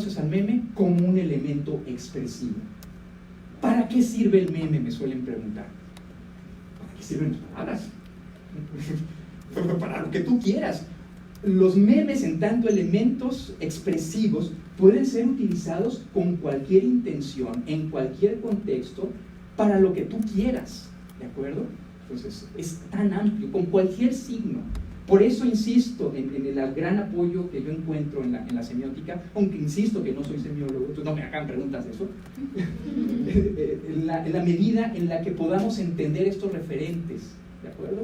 entonces al meme como un elemento expresivo. ¿Para qué sirve el meme? Me suelen preguntar. ¿Para qué sirven las palabras? Para lo que tú quieras. Los memes, en tanto elementos expresivos, pueden ser utilizados con cualquier intención, en cualquier contexto, para lo que tú quieras, ¿de acuerdo? Entonces, es tan amplio, con cualquier signo. Por eso insisto en el gran apoyo que yo encuentro en la semiótica, aunque insisto que no soy semiólogo, entonces no me hagan preguntas de eso, en la medida en la que podamos entender estos referentes, ¿de acuerdo?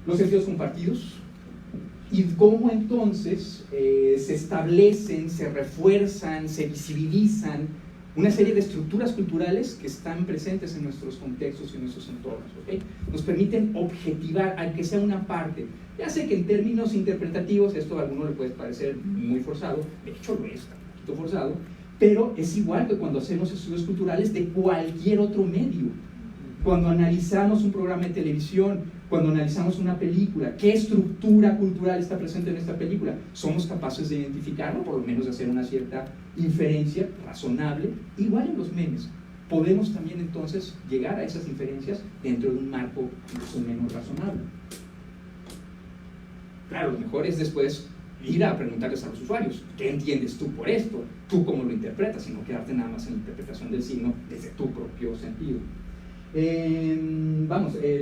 Los sentidos compartidos y cómo entonces se establecen, se refuerzan, se visibilizan una serie de estructuras culturales que están presentes en nuestros contextos y en nuestros entornos, ¿okay? Nos permiten objetivar, aunque sea una parte. Ya sé que en términos interpretativos esto a alguno le puede parecer muy forzado, de hecho lo es, un poquito forzado, pero es igual que cuando hacemos estudios culturales de cualquier otro medio. Cuando analizamos un programa de televisión, cuando analizamos una película, ¿qué estructura cultural está presente en esta película? Somos capaces de identificarlo, por lo menos de hacer una cierta inferencia razonable. Igual en los memes, podemos también entonces llegar a esas inferencias dentro de un marco incluso menos razonable. Claro, lo mejor es después ir a preguntarles a los usuarios, ¿qué entiendes tú por esto? ¿Tú cómo lo interpretas? Y no quedarte nada más en la interpretación del signo desde tu propio sentido.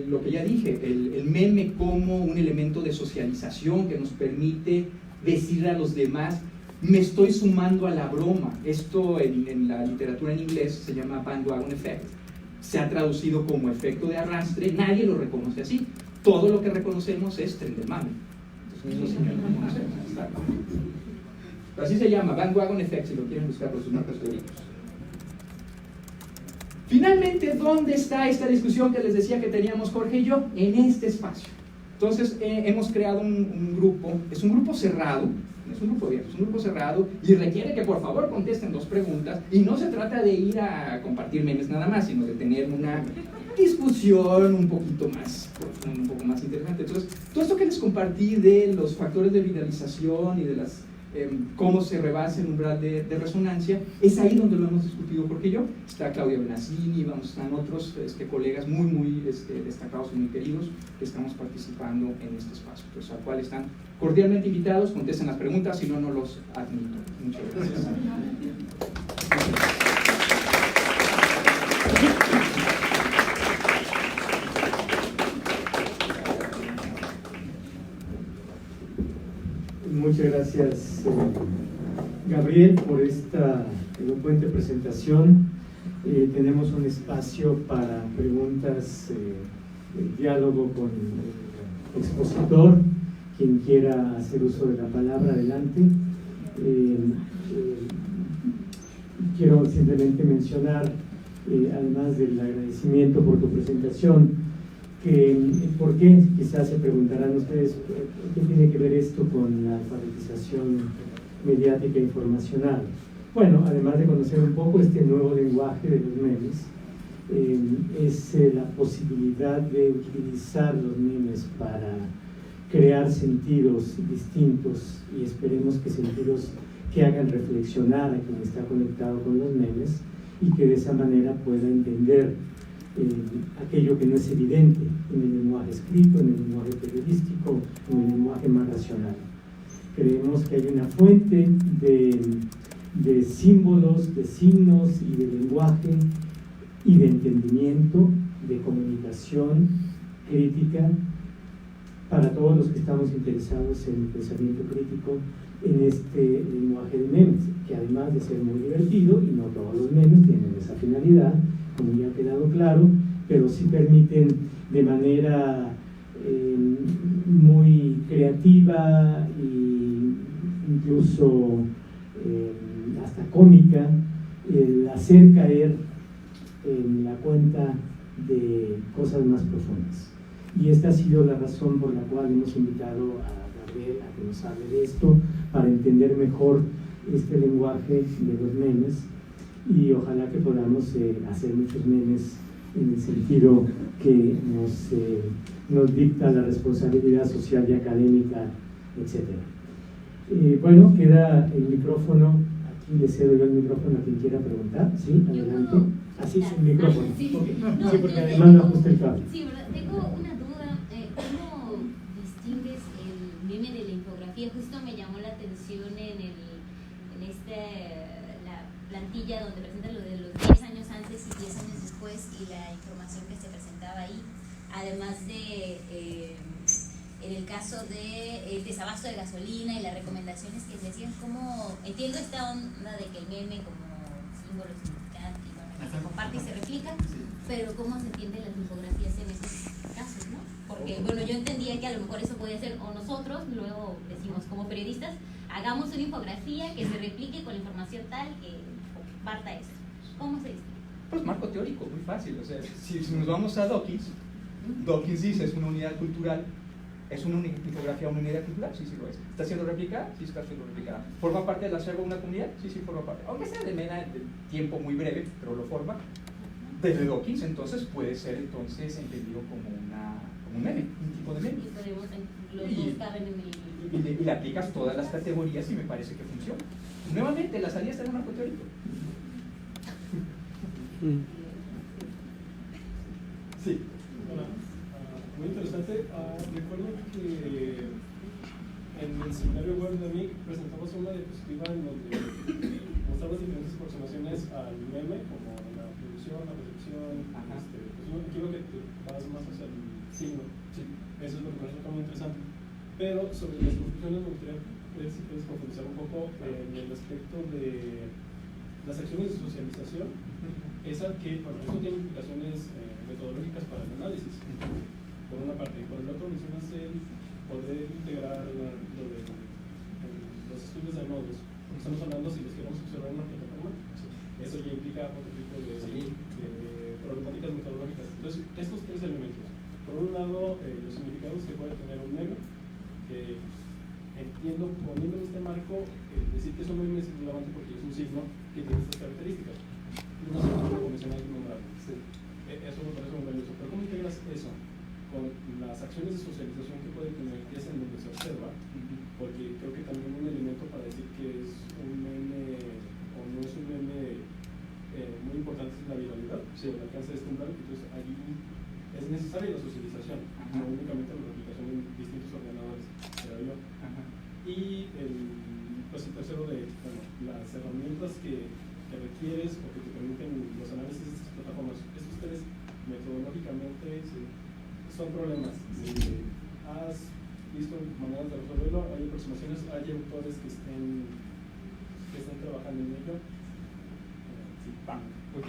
Lo que ya dije, el meme como un elemento de socialización que nos permite decirle a los demás, me estoy sumando a la broma. Esto en la literatura en inglés se llama bandwagon effect. Se ha traducido como efecto de arrastre, nadie lo reconoce así. Todo lo que reconocemos es tren del mame. Entonces, eso sí lo reconocemos. Así se llama, bandwagon effect, si lo quieren buscar por sus marcos teóricos. Finalmente, ¿dónde está esta discusión que les decía que teníamos Jorge y yo? En este espacio. Entonces, hemos creado un grupo, es un grupo cerrado, no es un grupo abierto, es un grupo cerrado y requiere que por favor contesten 2 preguntas y no se trata de ir a compartir memes nada más, sino de tener una discusión un poquito más profunda, un poco más interesante. Entonces, todo esto que les compartí de los factores de viralización y de las cómo se rebasa el umbral de resonancia, es ahí donde lo hemos discutido Jorge y yo. Está Claudia Benazzini, están otros colegas muy destacados y muy queridos que estamos participando en este espacio, pues, al cual están cordialmente invitados, contesten las preguntas, si no, no los admito. Muchas gracias. Muchas gracias, Gabriel, por esta elocuente presentación. Tenemos un espacio para preguntas, diálogo con el expositor. Quien quiera hacer uso de la palabra, adelante. Quiero simplemente mencionar, además del agradecimiento por tu presentación, ¿por qué? Quizás se preguntarán ustedes, ¿qué tiene que ver esto con la alfabetización mediática e informacional? Bueno, además de conocer un poco este nuevo lenguaje de los memes, es la posibilidad de utilizar los memes para crear sentidos distintos y esperemos que sentidos que hagan reflexionar a quien está conectado con los memes y que de esa manera pueda entender aquello que no es evidente en el lenguaje escrito, en el lenguaje periodístico, en el lenguaje más racional. Creemos que hay una fuente de símbolos, de signos y de lenguaje y de entendimiento, de comunicación crítica para todos los que estamos interesados en el pensamiento crítico en este lenguaje de memes, que además de ser muy divertido, y no todos los memes tienen esa finalidad, como ya ha quedado claro, pero sí permiten de manera muy creativa e incluso hasta cómica el hacer caer en la cuenta de cosas más profundas. Y esta ha sido la razón por la cual hemos invitado a Gabriel a que nos hable de esto, para entender mejor este lenguaje de los memes, y ojalá que podamos hacer muchos memes en el sentido que nos dicta la responsabilidad social y académica, etc. Bueno, queda el micrófono. Aquí le cedo yo el micrófono a quien quiera preguntar. Sí, adelante. Así es el micrófono. Sí, Okay. no, Sí, porque además no ajusta el cable. Sí, ¿verdad? Tengo una duda. ¿Cómo distingues el meme de la infografía? Justo me llamó la atención la plantilla donde presenta lo de los 10 años antes y 10 años después y la información que se presentaba ahí. Además de, en el caso del desabasto de gasolina y las recomendaciones que se hacían, ¿cómo? Entiendo esta onda de que el meme como símbolo significante, que se comparte y se replica, pero ¿cómo se entienden las infografías en esos casos, no? Porque, bueno, yo entendía que a lo mejor eso podía ser, o nosotros, luego decimos como periodistas, hagamos una infografía que se replique con la información tal que parta eso. ¿Cómo se dice? Pues marco teórico, muy fácil. O sea, si nos vamos a Dawkins dice es una unidad cultural. ¿Es una infografía una unidad cultural? Sí, sí lo es. ¿Está siendo replicada? Sí, está siendo replicada. ¿Forma parte del acervo de una comunidad? Sí, sí, forma parte. Aunque sea de tiempo muy breve, pero lo forma. Desde Dawkins, entonces, puede ser entonces entendido como un meme, un tipo de meme. Los dos caben en el... Y le aplicas todas las categorías y me parece que funciona. Nuevamente, la salida está en el marco teórico. Sí. Hola. Muy interesante. Recuerdo que en el seminario web de MIC presentamos una diapositiva en donde mostramos diferentes aproximaciones al meme, como la producción, la recepción. Pues aquí lo que te vas más hacia el signo. Sí, eso es lo que me resulta muy interesante. Pero sobre las conclusiones me gustaría ver si puedes profundizar un poco en el aspecto de las acciones de socialización. Esa que, bueno, esto tiene implicaciones metodológicas para el análisis, por una parte, y por el otro mencionas el poder integrar lo de los estudios de nodos, porque estamos hablando si los queremos observar en una plataforma, eso ya implica otro tipo de problemáticas metodológicas. Entonces, estos tres elementos, por un lado, los significados que puede tener un meme, que entiendo, poniendo en este marco, decir que es un meme es relevante porque es un signo que tiene estas características. No sé cómo mencionar el nombrable. Sí. Eso me parece muy valioso. Pero ¿cómo integras eso con las acciones de socialización que puede tener, que es en donde se observa? Porque creo que también un elemento para decir que es un meme o no es un meme muy importante es la viralidad, sí, el alcance de este umbral. Entonces allí es necesaria la socialización, no únicamente la replicación en distintos ordenadores, creo yo. Y pues el tercero de las herramientas que requieres o que te permiten los análisis de estas plataformas. Estos tres metodológicamente son problemas. ¿Has visto maneras de resolverlo? ¿Hay aproximaciones? ¿Hay autores que estén trabajando en ello? Sí, ok.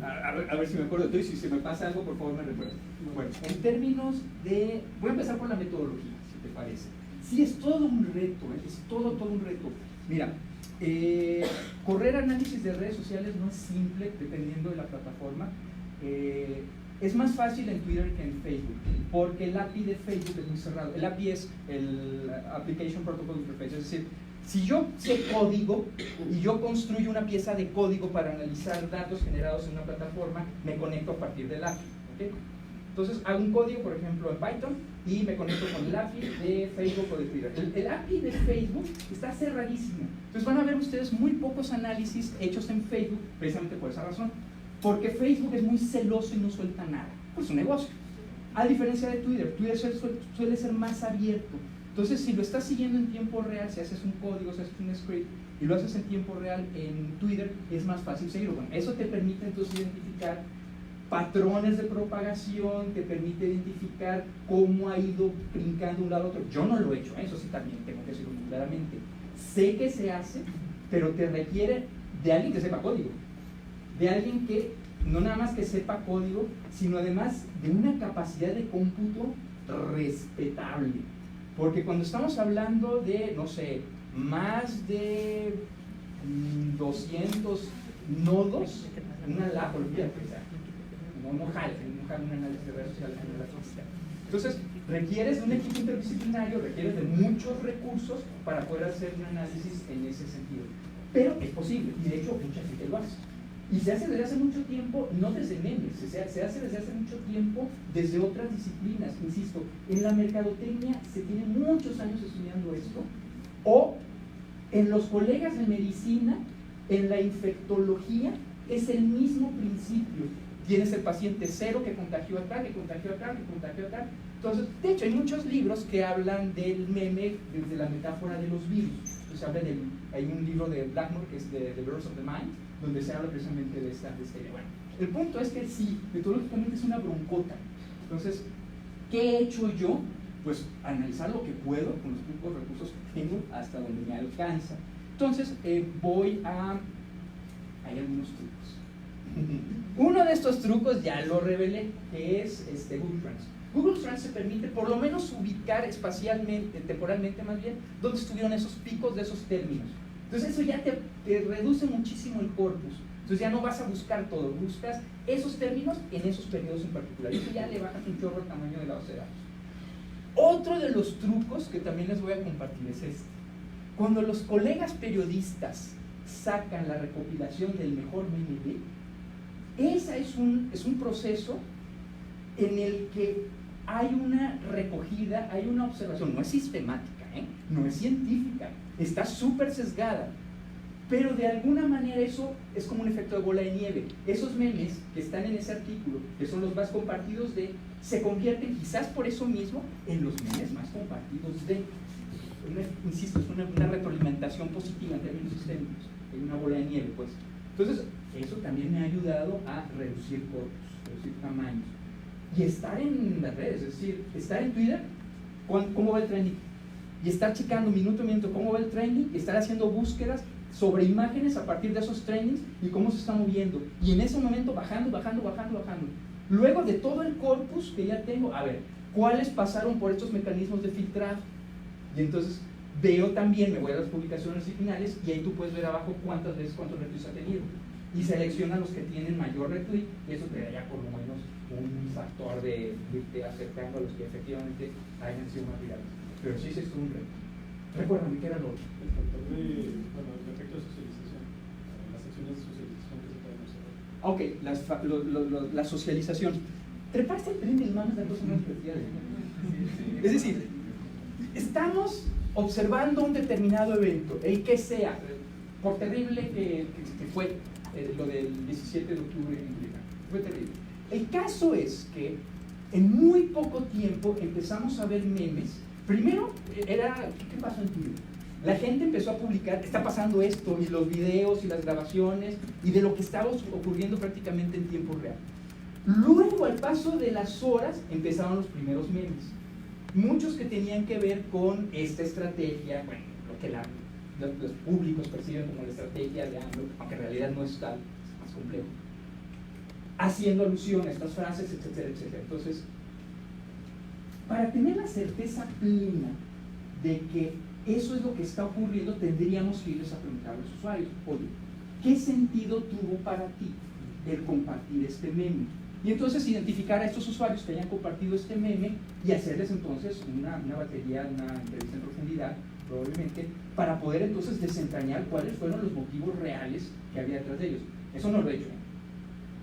A ver si me acuerdo. Y si se me pasa algo, por favor me recuerda. Bueno, en términos de... Voy a empezar por la metodología, si te parece. Sí, es todo un reto, es todo un reto. Mira, correr análisis de redes sociales no es simple, dependiendo de la plataforma. Es más fácil en Twitter que en Facebook, porque el API de Facebook es muy cerrado. El API es el Application Protocol Interface, es decir, si yo sé código y yo construyo una pieza de código para analizar datos generados en una plataforma, me conecto a partir del API. ¿Okay? Entonces hago un código, por ejemplo, en Python y me conecto con el API de Facebook o de Twitter. El API de Facebook está cerradísimo. Entonces van a ver ustedes muy pocos análisis hechos en Facebook precisamente por esa razón. Porque Facebook es muy celoso y no suelta nada. Pues es un negocio. A diferencia de Twitter, Twitter suele ser más abierto. Entonces, si lo estás siguiendo en tiempo real, si haces un código, si haces un script y lo haces en tiempo real en Twitter, es más fácil seguirlo. Bueno, eso te permite entonces identificar patrones de propagación, te permite identificar cómo ha ido brincando de un lado a otro. Yo no lo he hecho, eso sí también tengo que decirlo muy claramente. Sé que se hace, pero te requiere de alguien que sepa código. De alguien que no nada más que sepa código, sino además de una capacidad de cómputo respetable. Porque cuando estamos hablando de, no sé, más de 200 nodos, una lab, olvídate, o sea, no jale un análisis de redes sociales. Entonces, requieres de un equipo interdisciplinario, requieres de muchos recursos para poder hacer un análisis en ese sentido. Pero es posible, y de hecho mucha gente lo hace. Y se hace desde hace mucho tiempo, no desde memes, se hace desde hace mucho tiempo desde otras disciplinas. Insisto, en la mercadotecnia se tiene muchos años estudiando esto, o En los colegas de medicina, en la infectología, es el mismo principio. Tienes el paciente cero que contagió acá, que contagió acá, que contagió acá. Entonces, de hecho, hay muchos libros que hablan del meme desde la metáfora de los virus. Entonces, hay un libro de Blackmore que es The Birds of the Mind, donde se habla precisamente de esta idea. Bueno, el punto es que sí, metodológicamente es una broncota. Entonces, ¿qué he hecho yo? Pues analizar lo que puedo con los pocos recursos que tengo hasta donde me alcanza. Entonces, hay algunos trucos. Uno de estos trucos ya lo revelé, que es Google Trends. Google Trends se permite por lo menos ubicar espacialmente, temporalmente más bien, dónde estuvieron esos picos de esos términos. Entonces eso ya te reduce muchísimo el corpus. Entonces ya no vas a buscar todo, buscas esos términos en esos periodos en particular. Y eso ya le bajas un chorro el tamaño de la base de datos. Otro de los trucos que también les voy a compartir es este. Cuando los colegas periodistas sacan la recopilación del mejor MND, ese es un proceso en el que hay una recogida, hay una observación, no es sistemática, no es científica, está súper sesgada, pero de alguna manera eso es como un efecto de bola de nieve. Esos memes que están en ese artículo, que son los más compartidos se convierten quizás por eso mismo en los memes más compartidos insisto, es una retroalimentación positiva en términos sistémicos, en una bola de nieve, pues. Entonces, eso también me ha ayudado a reducir corpus, reducir tamaños. Y estar en las redes, es decir, estar en Twitter, cómo va el trending, y estar checando minuto a minuto cómo va el trending, y estar haciendo búsquedas sobre imágenes a partir de esos trendings y cómo se está moviendo. Y en ese momento bajando. Luego de todo el corpus que ya tengo, a ver, ¿cuáles pasaron por estos mecanismos de filtrado? Y entonces veo también, me voy a las publicaciones originales y ahí tú puedes ver abajo cuántos retweets ha tenido. Y selecciona los que tienen mayor retweet y eso te daría por lo menos un factor de irte acercando a los que efectivamente hayan sido más virales. Pero sí es un reto. Recuérdame, ¿qué era lo otro? El factor el efecto de socialización, las acciones de socialización que se pueden observar. Ok, la socialización. Treparse al tren del mame es la cosa más divertida. Es decir, estamos observando un determinado evento, el que sea, por terrible que fue lo del 17 de octubre en Twitter, fue terrible. El caso es que en muy poco tiempo empezamos a ver memes. Primero, ¿qué pasó en Twitter? La gente empezó a publicar, está pasando esto, y los videos y las grabaciones, y de lo que estaba ocurriendo prácticamente en tiempo real. Luego, al paso de las horas, empezaron los primeros memes. Muchos que tenían que ver con esta estrategia, bueno, lo que los públicos perciben como la estrategia de AMLO, aunque en realidad no es tal, es más complejo. Haciendo alusión a estas frases, etcétera, etcétera. Entonces, para tener la certeza plena de que eso es lo que está ocurriendo, tendríamos que irles a preguntar a los usuarios, oye, ¿qué sentido tuvo para ti el compartir este meme? Y entonces identificar a estos usuarios que hayan compartido este meme y hacerles entonces una batería, una entrevista en profundidad, probablemente, para poder entonces desentrañar cuáles fueron los motivos reales que había detrás de ellos. Eso no lo he hecho.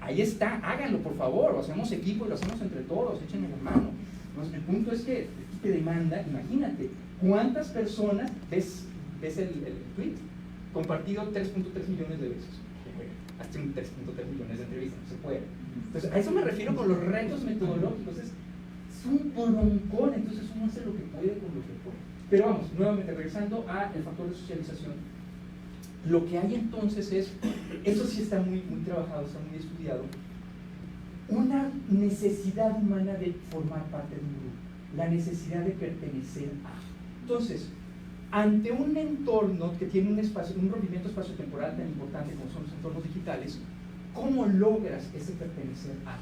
Ahí está, háganlo por favor, lo hacemos equipo y lo hacemos entre todos, échenme la mano. Entonces, el punto es que te demanda, imagínate, ¿cuántas personas ves el tweet? Compartido 3.3 millones de veces. Hasta 3.3 millones de entrevistas, no se puede. Entonces, a eso me refiero con los retos metodológicos. Es un broncón, entonces uno hace lo que puede con lo que puede. Pero vamos, nuevamente, regresando al factor de socialización. Lo que hay entonces es, eso sí está muy trabajado, está muy estudiado, una necesidad humana de formar parte de un grupo, la necesidad de pertenecer a. Entonces, ante un entorno que tiene un rompimiento espacio-temporal tan importante como son los entornos digitales, ¿cómo logras ese pertenecer a?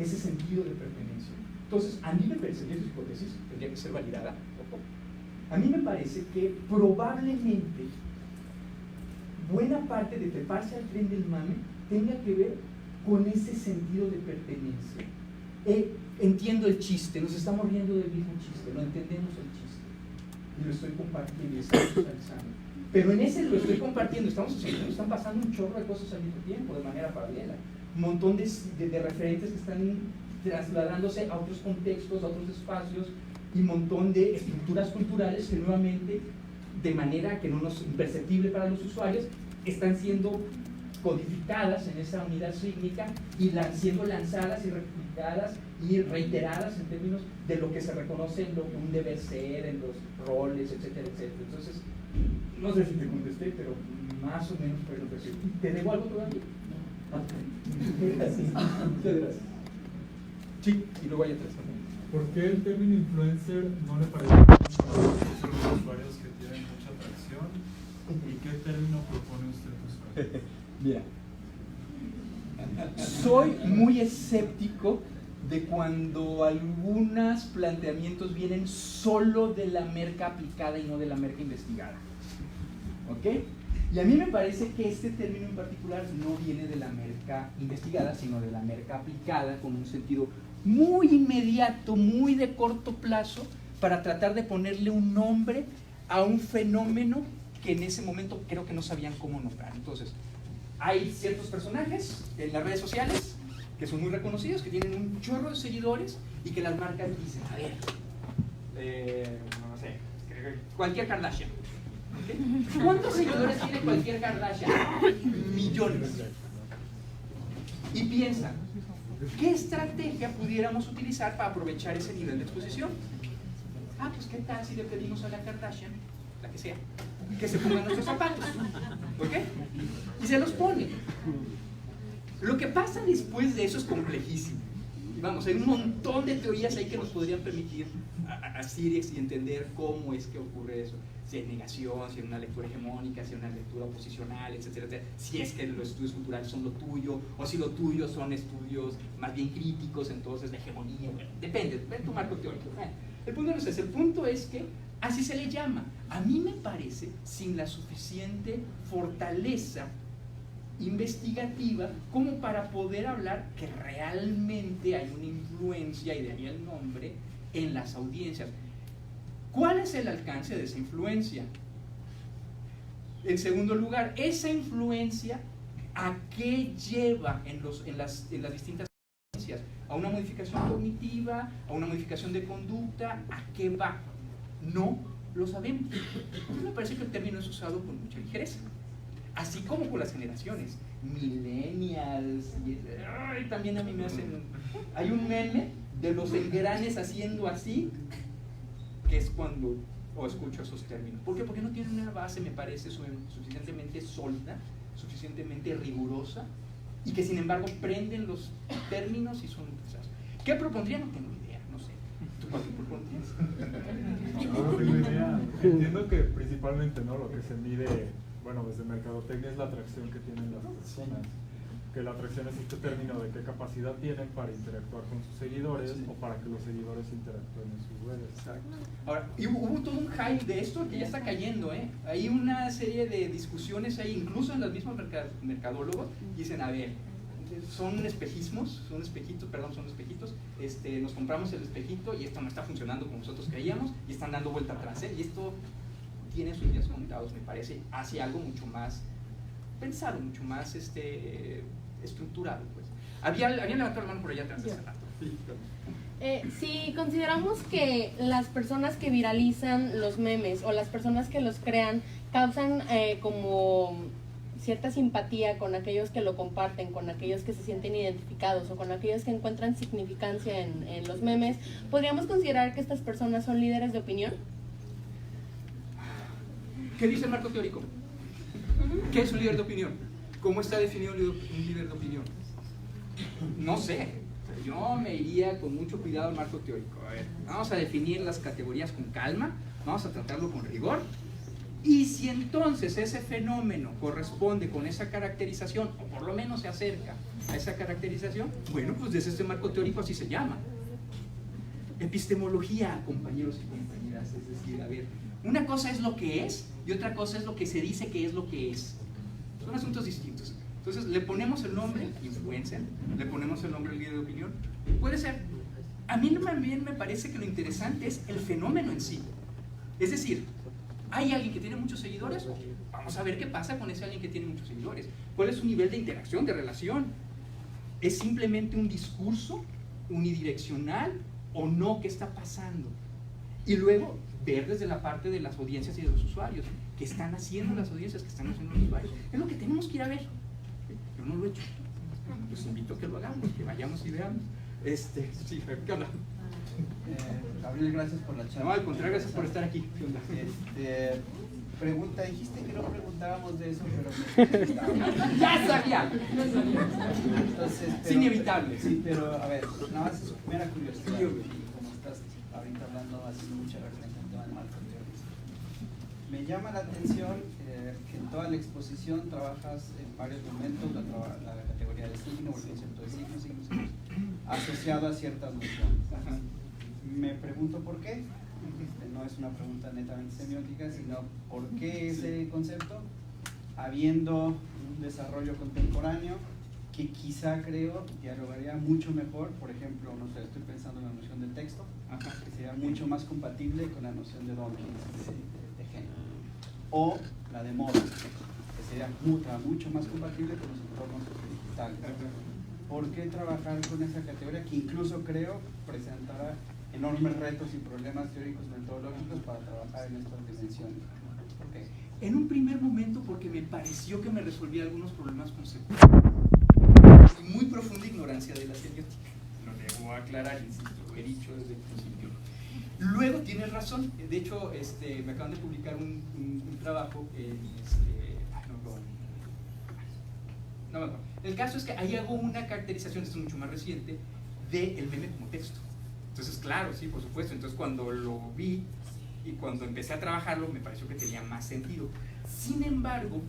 Ese sentido de pertenencia. Entonces, a mí me parece, y esa hipótesis tendría que ser validada, a mí me parece que probablemente buena parte de treparse al tren del mame tenga que ver con ese sentido de pertenencia. Entiendo el chiste, nos estamos riendo del mismo chiste, no entendemos el chiste y lo estoy compartiendo y estamos socializando, pero en ese lo estoy compartiendo, están pasando un chorro de cosas al mismo tiempo, de manera paralela, un montón de referentes que están trasladándose a otros contextos, a otros espacios, y un montón de estructuras culturales que nuevamente de manera que no nos imperceptible para los usuarios, están siendo codificadas en esa unidad sísmica y siendo lanzadas y replicadas y reiteradas en términos de lo que se reconoce en lo que un deber ser, en los roles, etcétera, etcétera. Entonces, no sé si te contesté, pero más o menos fue lo que decía. ¿Te debo algo todavía? No. Gracias. Muchas gracias. Sí, y luego hay atrás. ¿Por qué el término influencer no le parece a los usuarios que tienen mucha atracción? ¿Y qué término propone usted usar? Mira, soy muy escéptico de cuando algunos planteamientos vienen solo de la merca aplicada y no de la merca investigada. ¿Ok? Y a mí me parece que este término en particular no viene de la merca investigada, sino de la merca aplicada con un sentido muy inmediato, muy de corto plazo, para tratar de ponerle un nombre a un fenómeno que en ese momento creo que no sabían cómo nombrar. Entonces, hay ciertos personajes en las redes sociales que son muy reconocidos, que tienen un chorro de seguidores y que las marcas dicen, a ver, no sé, cualquier Kardashian. ¿Okay? ¿Cuántos seguidores tiene cualquier Kardashian? Millones. Y piensan, ¿qué estrategia pudiéramos utilizar para aprovechar ese nivel de exposición? Ah, pues ¿qué tal si le pedimos a la Kardashian, la que sea, que se pongan nuestros zapatos? ¿Ok? Y se los pone. Lo que pasa después de eso es complejísimo. Vamos, hay un montón de teorías ahí que nos podrían permitir asir y entender cómo es que ocurre eso. Si hay negación, si hay una lectura hegemónica, si hay una lectura oposicional, etcétera, etcétera. Si es que los estudios culturales son lo tuyo, o si lo tuyo son estudios más bien críticos, entonces de hegemonía. Bueno, depende, ve tu marco teórico. El punto no es ese, el punto es que así se le llama. A mí me parece sin la suficiente fortaleza investigativa como para poder hablar que realmente hay una influencia, y de ahí el nombre, en las audiencias. ¿Cuál es el alcance de esa influencia? En segundo lugar, esa influencia, ¿a qué lleva en las distintas audiencias? ¿A una modificación cognitiva? ¿A una modificación de conducta? ¿A qué va? No lo sabemos. Entonces me parece que el término es usado con mucha ligereza. Así como con las generaciones, millennials, también a mí me hacen... Hay un meme de los engranes haciendo así, que es cuando escucho esos términos. ¿Por qué? Porque no tienen una base, me parece, suficientemente sólida, suficientemente rigurosa, y que sin embargo prenden los términos y son utilizados. ¿Qué propondría? No tengo idea, no sé. ¿Tú cuál propondrías? No tengo idea. Entiendo que principalmente, ¿no?, lo que se mide, bueno, desde mercadotecnia es la atracción que tienen las personas. Que la atracción es este término de qué capacidad tienen para interactuar con sus seguidores, sí, o para que los seguidores interactúen en sus redes. Exacto. Ahora, y hubo todo un hype de esto que ya está cayendo, ¿eh? Hay una serie de discusiones ahí, incluso en los mismos mercadólogos, dicen, a ver, son espejismos, son espejitos, nos compramos el espejito y esto no está funcionando como nosotros creíamos y están dando vuelta atrás, ¿eh? Y esto tiene sus días contados, me parece, hacia algo mucho más pensado, mucho más estructurado, pues. Habían levantado la mano por allá atrás hace rato. Si consideramos que las personas que viralizan los memes o las personas que los crean causan como cierta simpatía con aquellos que lo comparten, con aquellos que se sienten identificados o con aquellos que encuentran significancia en los memes, ¿podríamos considerar que estas personas son líderes de opinión? ¿Qué dice el marco teórico? ¿Qué es un líder de opinión? ¿Cómo está definido un líder de opinión? No sé. Yo me iría con mucho cuidado al marco teórico. A ver, vamos a definir las categorías con calma, vamos a tratarlo con rigor. Y si entonces ese fenómeno corresponde con esa caracterización, o por lo menos se acerca a esa caracterización, bueno, pues desde este marco teórico así se llama. Epistemología, compañeros y compañeras. Es decir, a ver, una cosa es lo que es y otra cosa es lo que se dice que es lo que es. Son asuntos distintos. Entonces, le ponemos el nombre, influencer, le ponemos el nombre líder de opinión. Puede ser. A mí también me parece que lo interesante es el fenómeno en sí. Es decir, hay alguien que tiene muchos seguidores, vamos a ver qué pasa con ese alguien que tiene muchos seguidores. ¿Cuál es su nivel de interacción, de relación? ¿Es simplemente un discurso unidireccional o no? ¿Qué está pasando? Y luego, ver desde la parte de las audiencias y de los usuarios, qué están haciendo las audiencias, qué están haciendo los usuarios. Es lo que tenemos que ir a ver. Yo no lo he hecho. Los invito a que lo hagamos, que vayamos y veamos. Sí, ¿qué onda? Gabriel, gracias por la charla. No, al contrario, gracias por estar aquí. ¿Qué onda? Pregunta, dijiste que no preguntáramos de eso, pero ¡Ya sabía! Entonces, Es inevitable. Sí, pero a ver, nada más es mera curiosidad. Sí, obvio. Y como estás ahorita hablando, haciendo mucha referencia al tema del marco teórico, me llama la atención que en toda la exposición trabajas en varios momentos la categoría de signo, o el concepto de signos, asociado a ciertas nociones. Ajá. Me pregunto por qué. No es una pregunta netamente semiótica, sino por qué ese concepto, habiendo un desarrollo contemporáneo que quizá creo dialogaría mucho mejor, por ejemplo, no sé, estoy pensando en la noción de texto, que sería mucho más compatible con la noción de Dawkins de género, o la de moda, que sería mucho más compatible con los entornos digitales. ¿Por qué trabajar con esa categoría que incluso creo presentará enormes retos y problemas teóricos metodológicos para trabajar en estas dimensiones? Okay. En un primer momento porque me pareció que me resolvía algunos problemas conceptuales y muy profunda ignorancia de la semiótica. Lo debo aclarar, insisto, lo he dicho desde el principio. Luego tienes razón, de hecho me acaban de publicar un trabajo no me acuerdo. El caso es que ahí hago una caracterización, esto es mucho más reciente, del meme como texto. Entonces, claro, sí, por supuesto. Entonces, cuando lo vi y cuando empecé a trabajarlo, me pareció que tenía más sentido. Sin embargo,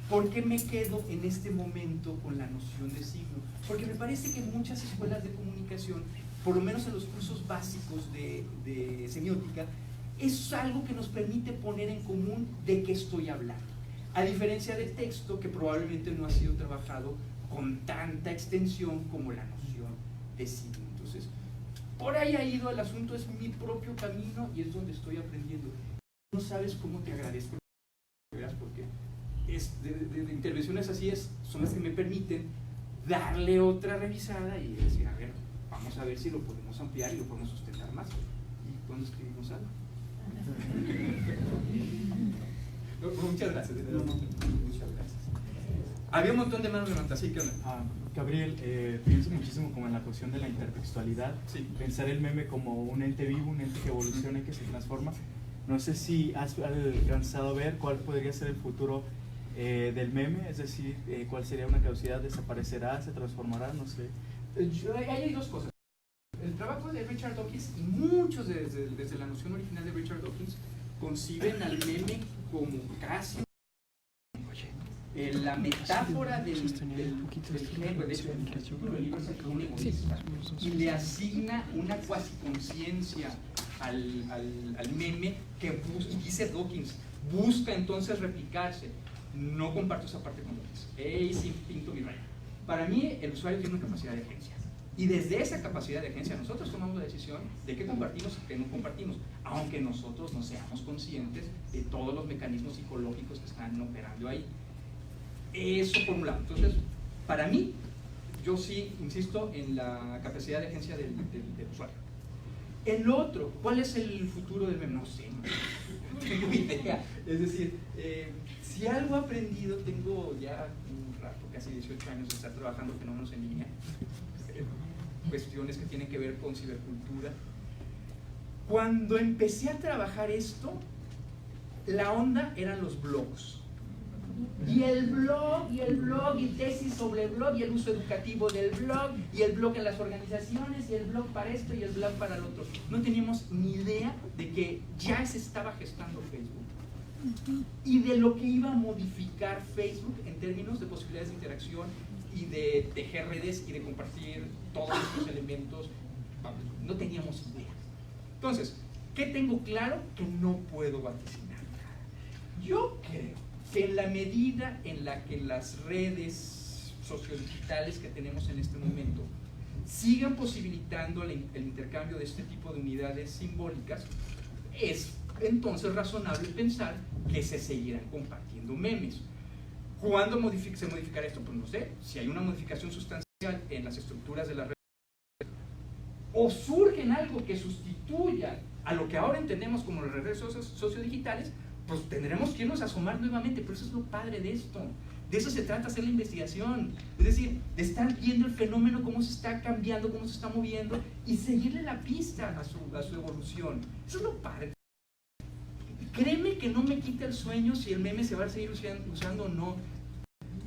¿por qué me quedo en este momento con la noción de signo? Porque me parece que muchas escuelas de comunicación, por lo menos en los cursos básicos de semiótica, es algo que nos permite poner en común de qué estoy hablando. A diferencia del texto, que probablemente no ha sido trabajado con tanta extensión como la noción de signo. Entonces, por ahí ha ido el asunto, es mi propio camino y es donde estoy aprendiendo. No sabes cómo te agradezco, porque de intervenciones así son las que me permiten darle otra revisada y decir, a ver, vamos a ver si lo podemos ampliar y lo podemos sustentar más. ¿Y cuándo escribimos algo? Muchas gracias. Muchas gracias. Había un montón de manos levantadas, ¿sí? ¿Qué onda? Gabriel, pienso muchísimo como en la cuestión de la intertextualidad, Sí. Pensar el meme como un ente vivo, un ente que evoluciona y que se transforma. No sé si has alcanzado a ver cuál podría ser el futuro del meme, es decir, cuál sería una causalidad, desaparecerá, se transformará, no sé. Ahí hay dos cosas. El trabajo de Richard Dawkins y muchos desde la noción original de Richard Dawkins conciben al meme como casi la metáfora del género, de hecho, el título del libro es un egoísta, y le asigna una cuasi conciencia al meme que busca, y dice Dawkins, busca entonces replicarse. No comparto esa parte con Dawkins. Sí, pinto mi raya. Para mí, el usuario tiene una capacidad de agencia. Y desde esa capacidad de agencia nosotros tomamos la decisión de qué compartimos y qué no compartimos, aunque nosotros no seamos conscientes de todos los mecanismos psicológicos que están operando ahí. Eso por un lado. Entonces, para mí, yo sí insisto en la capacidad de agencia del usuario. El otro, ¿cuál es el futuro del meme? No sé, no tengo idea. Es decir, si algo he aprendido, tengo ya un rato, casi 18 años de estar trabajando fenómenos en línea, cuestiones que tienen que ver con cibercultura. Cuando empecé a trabajar esto, la onda eran los blogs. Y el blog, y tesis sobre el blog, y el uso educativo del blog, y el blog en las organizaciones, y el blog para esto, y el blog para el otro. No teníamos ni idea de que ya se estaba gestando Facebook y de lo que iba a modificar Facebook en términos de posibilidades de interacción y de tejer redes y de compartir todos estos elementos. No teníamos idea. Entonces, ¿qué tengo claro? Que no puedo vaticinar nada. Yo creo que en la medida en la que las redes sociodigitales que tenemos en este momento sigan posibilitando el intercambio de este tipo de unidades simbólicas, es entonces razonable pensar que se seguirán compartiendo memes. ¿Cuándo se modificará esto? Pues no sé, si hay una modificación sustancial en las estructuras de la red, o surge en algo que sustituya a lo que ahora entendemos como las redes sociodigitales, pues tendremos que irnos a asomar nuevamente, pero eso es lo padre de esto. De eso se trata, hacer la investigación, es decir, de estar viendo el fenómeno, cómo se está cambiando, cómo se está moviendo y seguirle la pista a su evolución. Eso es lo padre. Créeme que no me quita el sueño si el meme se va a seguir usando o no.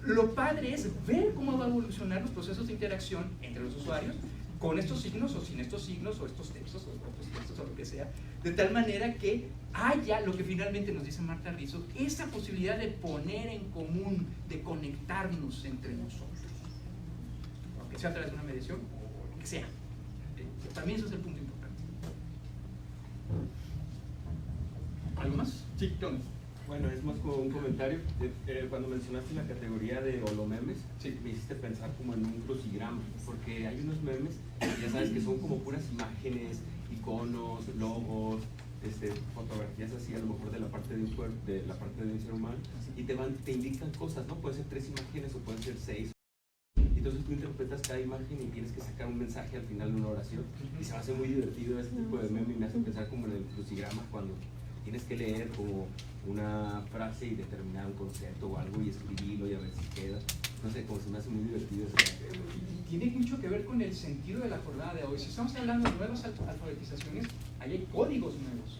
Lo padre es ver cómo va a evolucionar los procesos de interacción entre los usuarios con estos signos o sin estos signos o estos textos o otros textos o lo que sea, de tal manera que haya lo que finalmente nos dice Marta Rizzo, esa posibilidad de poner en común, de conectarnos entre nosotros, aunque sea a través de una mediación o lo que sea. También eso es el punto importante. ¿Algo más? Sí, Tony. Bueno, es más como un comentario. Cuando mencionaste la categoría de holomemes, sí, me hiciste pensar como en un crucigrama, porque hay unos memes, ya sabes, que son como puras imágenes, iconos, logos, fotografías así, a lo mejor de la parte de un cuerpo, de la parte de un ser humano, y te indican cosas, ¿no? Pueden ser 3 imágenes o pueden ser 6. Entonces tú interpretas cada imagen y tienes que sacar un mensaje al final de una oración. Y se me hace muy divertido este tipo de meme y me hace pensar como en el crucigrama, cuando tienes que leer como una frase y determinar un concepto o algo y escribirlo y a ver si queda. No sé, como se me hace muy divertido eso. Tiene mucho que ver con el sentido de la jornada de hoy. Si estamos hablando de nuevas alfabetizaciones, ahí hay códigos nuevos.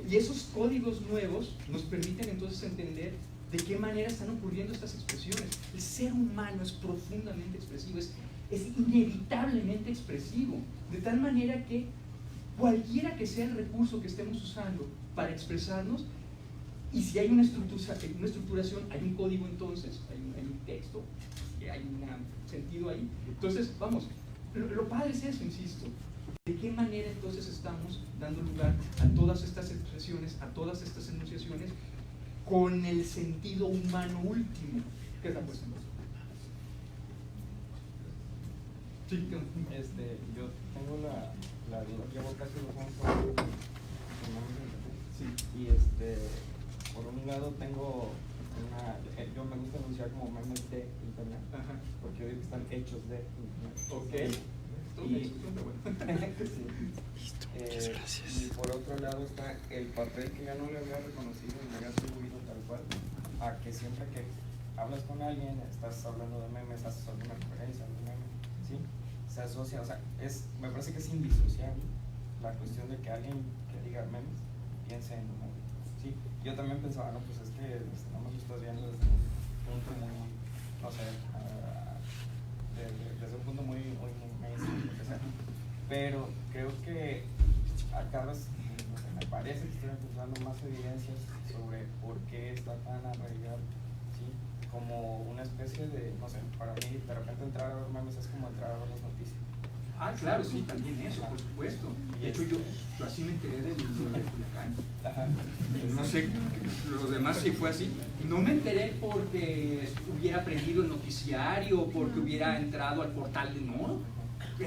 Y esos códigos nuevos nos permiten entonces entender de qué manera están ocurriendo estas expresiones. El ser humano es profundamente expresivo, es inevitablemente expresivo, de tal manera que cualquiera que sea el recurso que estemos usando para expresarnos, y si hay una estructuración, hay un código entonces, hay un texto, hay un sentido ahí. Entonces, vamos, lo padre es eso, insisto. ¿De qué manera entonces estamos dando lugar a todas estas expresiones, a todas estas enunciaciones, con el sentido humano último, que es la puesta en voz? Sí, yo tengo la llevo casi 2 años trabajando sí. Y por un lado tengo yo me gusta anunciar como memes de internet. Ajá. Porque digo que están hechos de internet. Ok. Sí. Y por otro lado está el papel que ya no le había reconocido y me había atribuido tal cual, a que siempre que hablas con alguien, estás hablando de memes, haces alguna referencia a un meme, ¿sí? Se asocia, o sea, me parece que es indisociable la cuestión de que alguien que diga memes piense en un meme, ¿sí? Yo también pensaba, no, pues es que no me lo estás viendo desde un punto muy, no sé, desde un punto muy mainstream, lo que sea. Pero creo que acabas, no sé, me parece que estoy encontrando más evidencias sobre por qué está tan arraigado, ¿sí? Como una especie de, no sé, para mí de repente entrar a ver memes es como entrar a ver las noticias. Ah, claro, sí, también eso, por supuesto. De hecho, yo así me enteré de Culiacán. No sé, los demás sí fue así. No me enteré porque hubiera aprendido el noticiario o porque hubiera entrado al portal de no.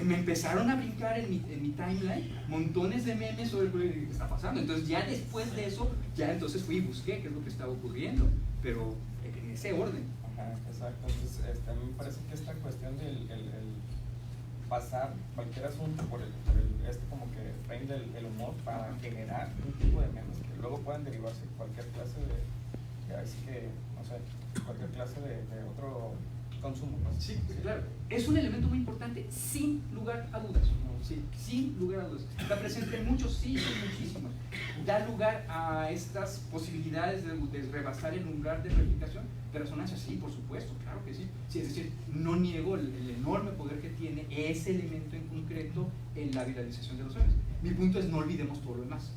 Me empezaron a brincar en mi timeline montones de memes sobre lo que está pasando. Entonces ya después de eso, ya entonces fui y busqué qué es lo que estaba ocurriendo. Pero en ese orden. Ajá, exacto. Entonces, a mí me parece que esta cuestión del pasar cualquier asunto por como que prende el humor para generar un tipo de memes que luego puedan derivarse cualquier clase de así que, no sé, cualquier clase de otro consumo, ¿no? Sí, claro. Es un elemento muy importante, sin lugar a dudas. Sí, sin lugar a dudas. Está presente en muchos, sí, muchísimos. Da lugar a estas posibilidades de rebasar el umbral de replicación, de resonancia, sí, por supuesto, claro que sí. Sí, es decir, no niego el enorme poder que tiene ese elemento en concreto en la viralización de los memes. Mi punto es no olvidemos todo lo demás.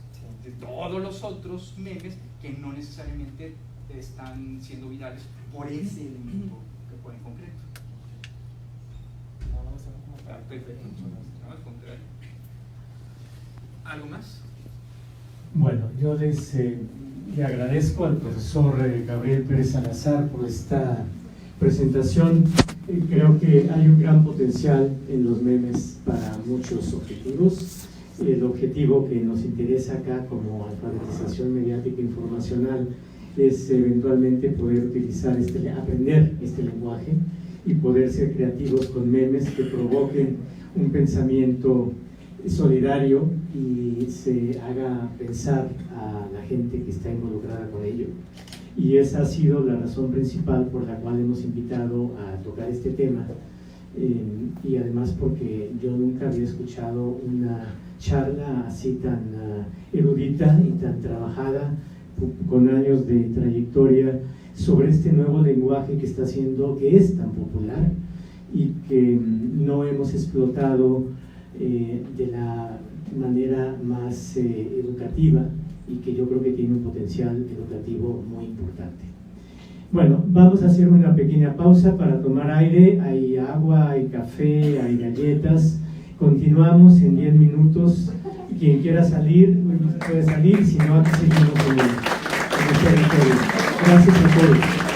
De todos los otros memes que no necesariamente están siendo virales por ese elemento que pone en concreto. Perfecto. No, al contrario. ¿Algo más? Bueno, yo le agradezco al profesor Gabriel Pérez Salazar por esta presentación. Creo que hay un gran potencial en los memes para muchos objetivos. El objetivo que nos interesa acá como alfabetización mediática informacional es eventualmente poder utilizar aprender este lenguaje y poder ser creativos con memes que provoquen un pensamiento solidario y se haga pensar a la gente que está involucrada con ello. Y esa ha sido la razón principal por la cual hemos invitado a tocar este tema, y además porque yo nunca había escuchado una charla así tan erudita y tan trabajada, con años de trayectoria, sobre este nuevo lenguaje que es tan popular y que no hemos explotado de la manera más educativa, y que yo creo que tiene un potencial educativo muy importante. Bueno, vamos a hacer una pequeña pausa para tomar aire. Hay agua, hay café, hay galletas. Continuamos en 10 minutos. Quien quiera salir puede salir, si no, aquí seguimos en el territorio. Gracias a todos.